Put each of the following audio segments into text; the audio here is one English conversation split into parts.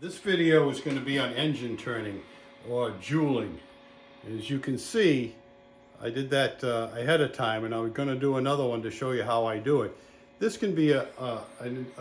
This video is going to be on engine turning or jeweling. As you can see, I did that ahead of time, and I'm going to do another one to show you how I do it. This can be a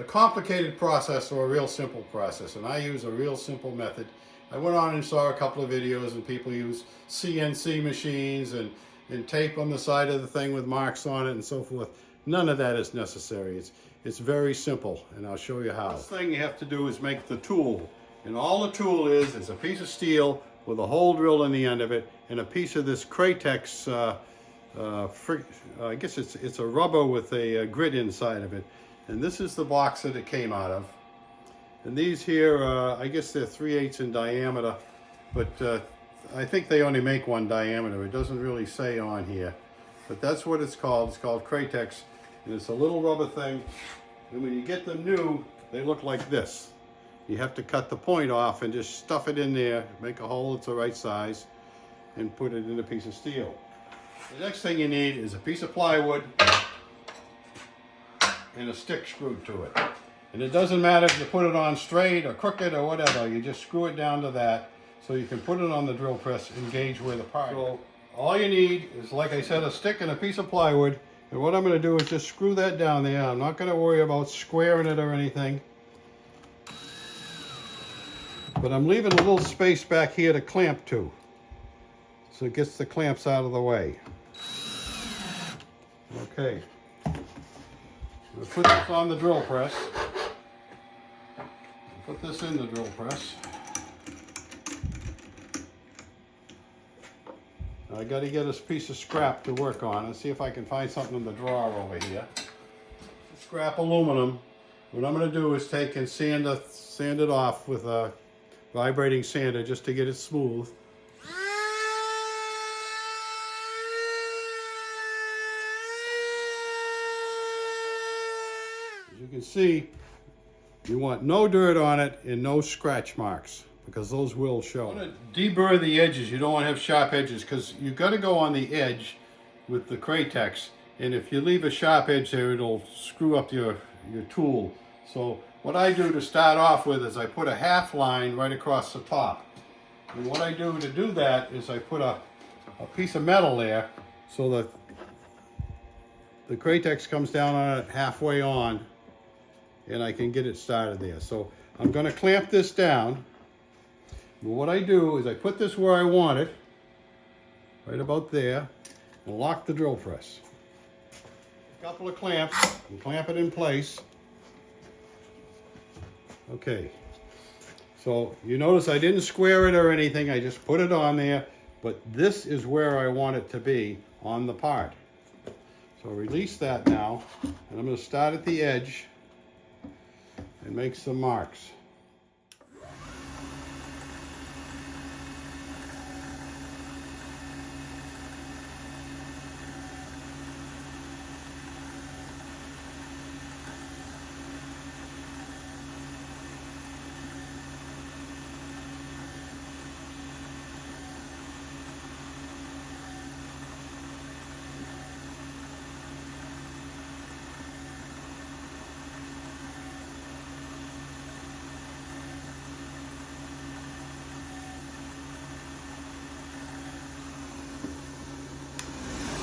complicated process or a real simple process, and I use a real simple method. I went on and saw a couple of videos, and people use CNC machines and tape on the side of the thing with marks on it and so forth. None of that is necessary. It's very simple, and I'll show you how. The first thing you have to do is make the tool, and all the tool is a piece of steel with a hole drilled in the end of it, and a piece of this Kratex, I guess it's a rubber with a grit inside of it. And this is the box that it came out of. And these here, I guess they're 3/8 in diameter, but I think they only make one diameter. It doesn't really say on here, but that's what it's called. It's called Kratex, and it's a little rubber thing. And when you get them new, they look like this. You have to cut the point off and just stuff it in there, make a hole that's the right size, and put it in a piece of steel. The next thing you need is a piece of plywood and a stick screwed to it. And it doesn't matter if you put it on straight or crooked or whatever, you just screw it down to that so you can put it on the drill press and gauge where the part is. So all you need is, like I said, a stick and a piece of plywood. And what I'm going to do is just screw that down there. I'm not going to worry about squaring it or anything. But I'm leaving a little space back here to clamp to, so it gets the clamps out of the way. Okay. We'll put this on the drill press. Put this in the drill press. Now I got to get this piece of scrap to work on. Let's see if I can find something in the drawer over here. Scrap aluminum. What I'm going to do is take and sand it off with a vibrating sander just to get it smooth. As you can see, you want no dirt on it and no scratch marks, because those will show. You want to deburr the edges. You don't want to have sharp edges, because you've got to go on the edge with the Kratex, and if you leave a sharp edge there, it'll screw up your tool. So what I do to start off with is I put a half line right across the top. And what I do to do that is I put a piece of metal there so that the Kratex comes down on it halfway on, and I can get it started there. So I'm going to clamp this down. And what I do is I put this where I want it, right about there, and lock the drill press. A couple of clamps and clamp it in place. Okay, so you notice I didn't square it or anything, I just put it on there, but this is where I want it to be on the part. So release that now, and I'm going to start at the edge and make some marks.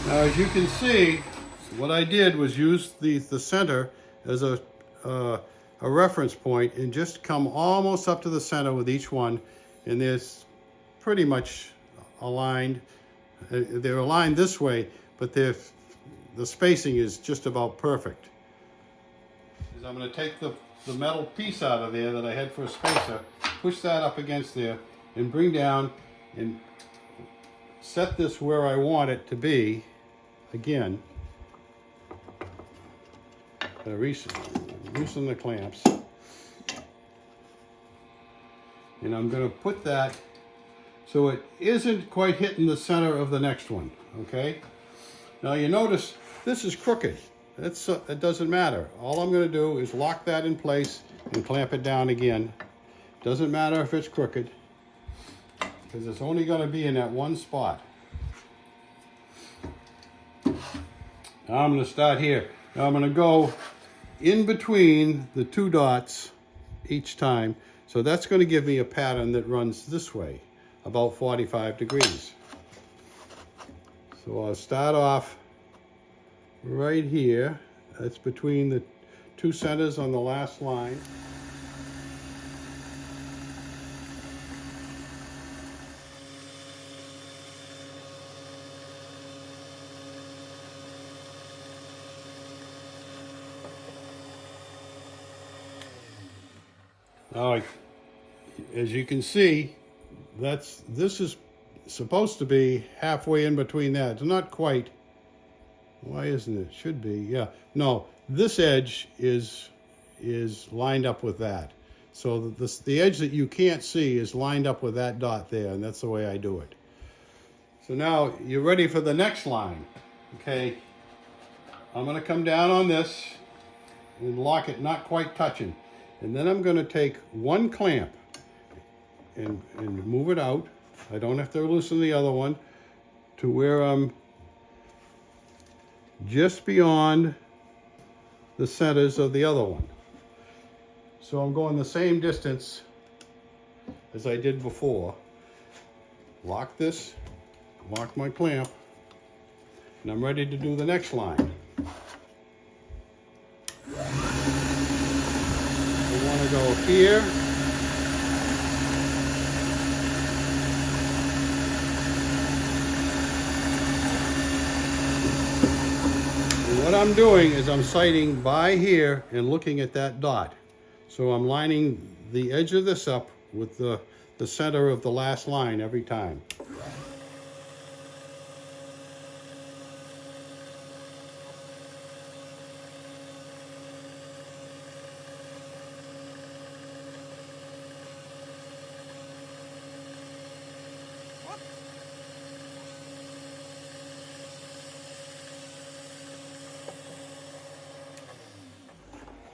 Now, as you can see, what I did was use the center as a reference point and just come almost up to the center with each one, and they're pretty much aligned. They're aligned this way, but the spacing is just about perfect. I'm going to take the metal piece out of there that I had for a spacer, push that up against there, and bring down and set this where I want it to be. Again, loosen the clamps, and I'm going to put that so it isn't quite hitting the center of the next one. Okay, now you notice this is crooked. It doesn't matter. All I'm going to do is lock that in place and clamp it down again. Doesn't matter if it's crooked, because it's only going to be in that one spot. Now I'm going to start here. Now I'm going to go in between the two dots each time. So that's going to give me a pattern that runs this way, about 45 degrees. So I'll start off right here. That's between the two centers on the last line. Now, as you can see, this is supposed to be halfway in between that. It's not quite. Why isn't it? Should be. Yeah. No, this edge is lined up with that. So the edge that you can't see is lined up with that dot there, and that's the way I do it. So now you're ready for the next line. Okay. I'm going to come down on this and lock it, not quite touching. And then I'm going to take one clamp and move it out. I don't have to loosen the other one to where I'm just beyond the centers of the other one. So I'm going the same distance as I did before. Lock this, lock my clamp, and I'm ready to do the next line. I want to go here, and what I'm doing is I'm sighting by here and looking at that dot. So I'm lining the edge of this up with the center of the last line every time.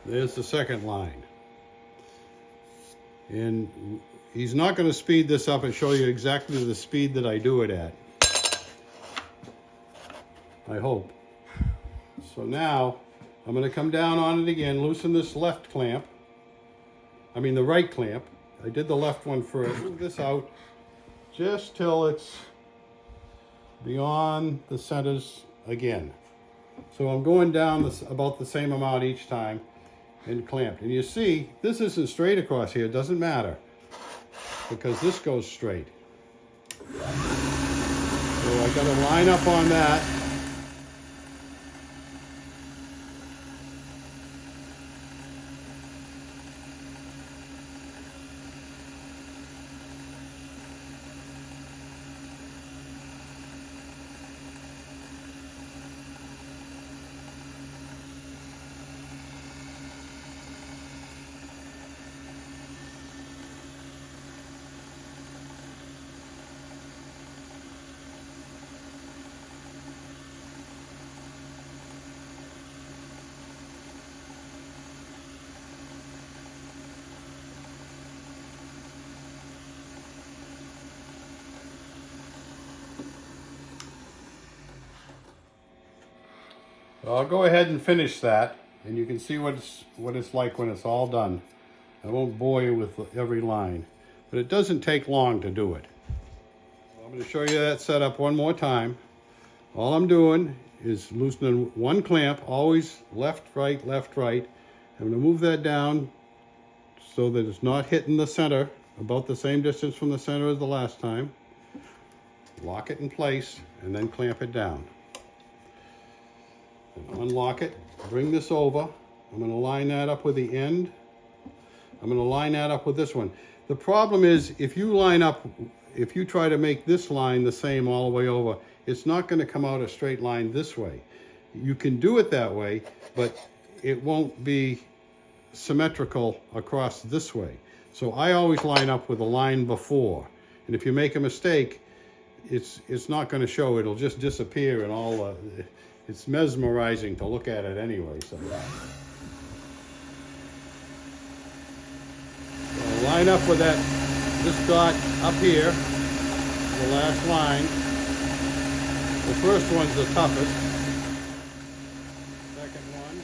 There's the second line. And he's not going to speed this up and show you exactly the speed that I do it at. I hope. So now I'm going to come down on it again, loosen this left clamp. I mean the right clamp. I did the left one first. Move this out just till it's beyond the centers again. So I'm going down about the same amount each time and clamped. And you see, this isn't straight across here. It doesn't matter because this goes straight. So I got to line up on that. I'll go ahead and finish that, and you can see what it's like when it's all done. I won't bore you with every line, but it doesn't take long to do it. I'm going to show you that setup one more time. All I'm doing is loosening one clamp, always left, right, left, right. I'm going to move that down so that it's not hitting the center, about the same distance from the center as the last time. Lock it in place, and then clamp it down. Unlock it, bring this over. I'm going to line that up with the end. I'm going to line that up with this one. The problem is if you try to make this line the same all the way over, it's not going to come out a straight line this way. You can do it that way, but it won't be symmetrical across this way. So I always line up with the line before. And if you make a mistake, it's not going to show. It'll just disappear and all. It's mesmerizing to look at it anyway. So I'll line up with this dot up here, the last line. The first one's the toughest. Second one.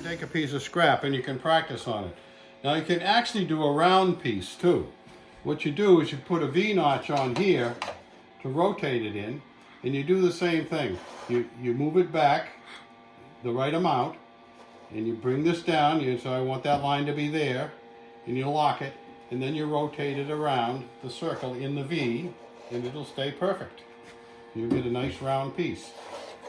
can take a piece of scrap and you can practice on it. Now you can actually do a round piece too. What you do is you put a V-notch on here to rotate it in, and you do the same thing. You move it back the right amount, and you bring this down, so I want that line to be there, and you lock it, and then you rotate it around the circle in the V, and it'll stay perfect. You get a nice round piece.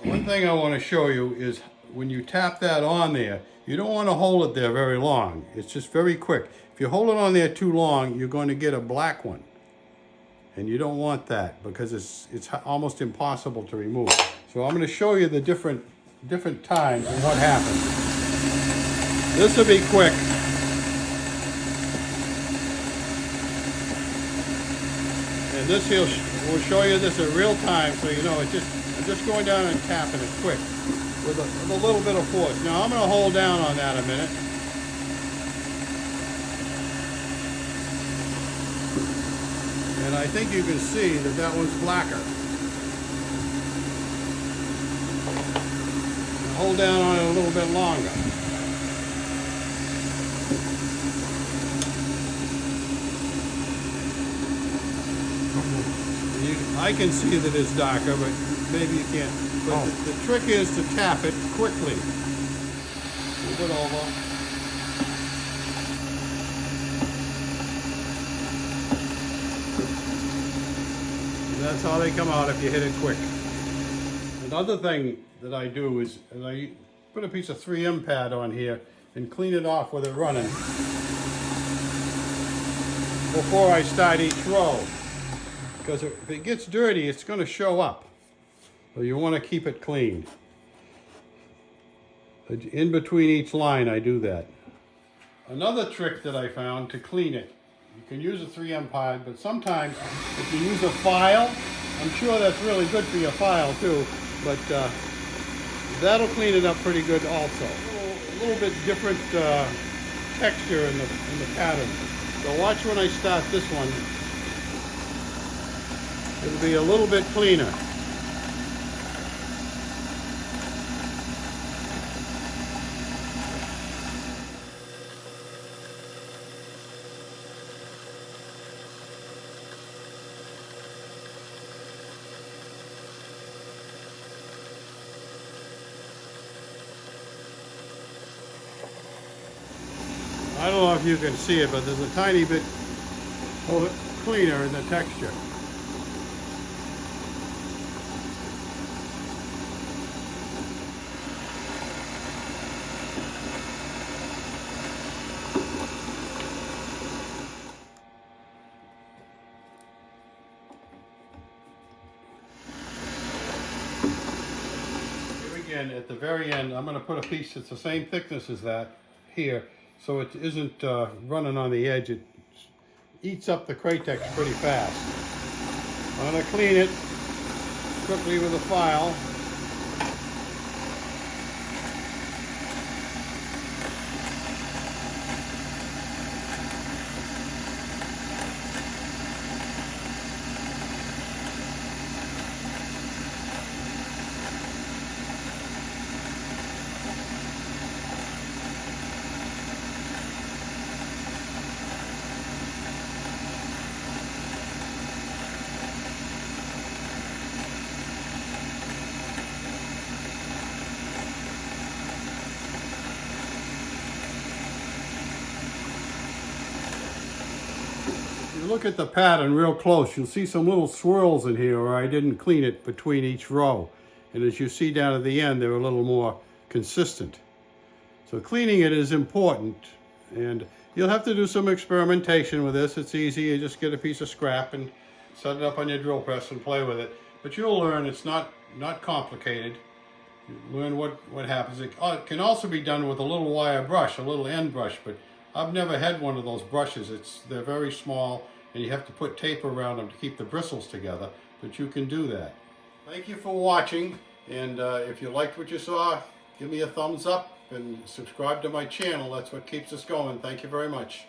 One thing I want to show you is when you tap that on there, you don't want to hold it there very long. It's just very quick. If you hold it on there too long, you're going to get a black one. And you don't want that because it's almost impossible to remove. So I'm going to show you the different times and what happens. This will be quick. And this will show you this in real time, so you know I'm just going down and tapping it quick with a little bit of force. Now I'm going to hold down on that a minute. And I think you can see that one's blacker. Hold down on it a little bit longer. I can see that it's darker, but maybe you can't. But the trick is to tap it quickly. Move it over. That's how they come out if you hit it quick. Another thing that I do is I put a piece of 3M pad on here and clean it off with it running before I start each row. Because if it gets dirty, it's going to show up. So you want to keep it clean. In between each line, I do that. Another trick that I found to clean it, you can use a 3M pad, but sometimes if you use a file, I'm sure that's really good for your file too, but that'll clean it up pretty good also. A little bit different texture in the pattern. So watch when I start this one. It'll be a little bit cleaner. I don't know if you can see it, but there's a tiny bit cleaner in the texture. Again, at the very end, I'm going to put a piece that's the same thickness as that here, so it isn't running on the edge. It eats up the Kratex pretty fast. I'm going to clean it quickly with a file. You look at the pattern real close, you'll see some little swirls in here where I didn't clean it between each row. And as you see down at the end, they're a little more consistent. So cleaning it is important, and you'll have to do some experimentation with this. It's easy, you just get a piece of scrap and set it up on your drill press and play with it. But you'll learn it's not complicated. You learn what happens. It can also be done with a little wire brush, a little end brush, but I've never had one of those brushes. They're very small, and you have to put tape around them to keep the bristles together, but you can do that. Thank you for watching, and if you liked what you saw, give me a thumbs up and subscribe to my channel. That's what keeps us going. Thank you very much.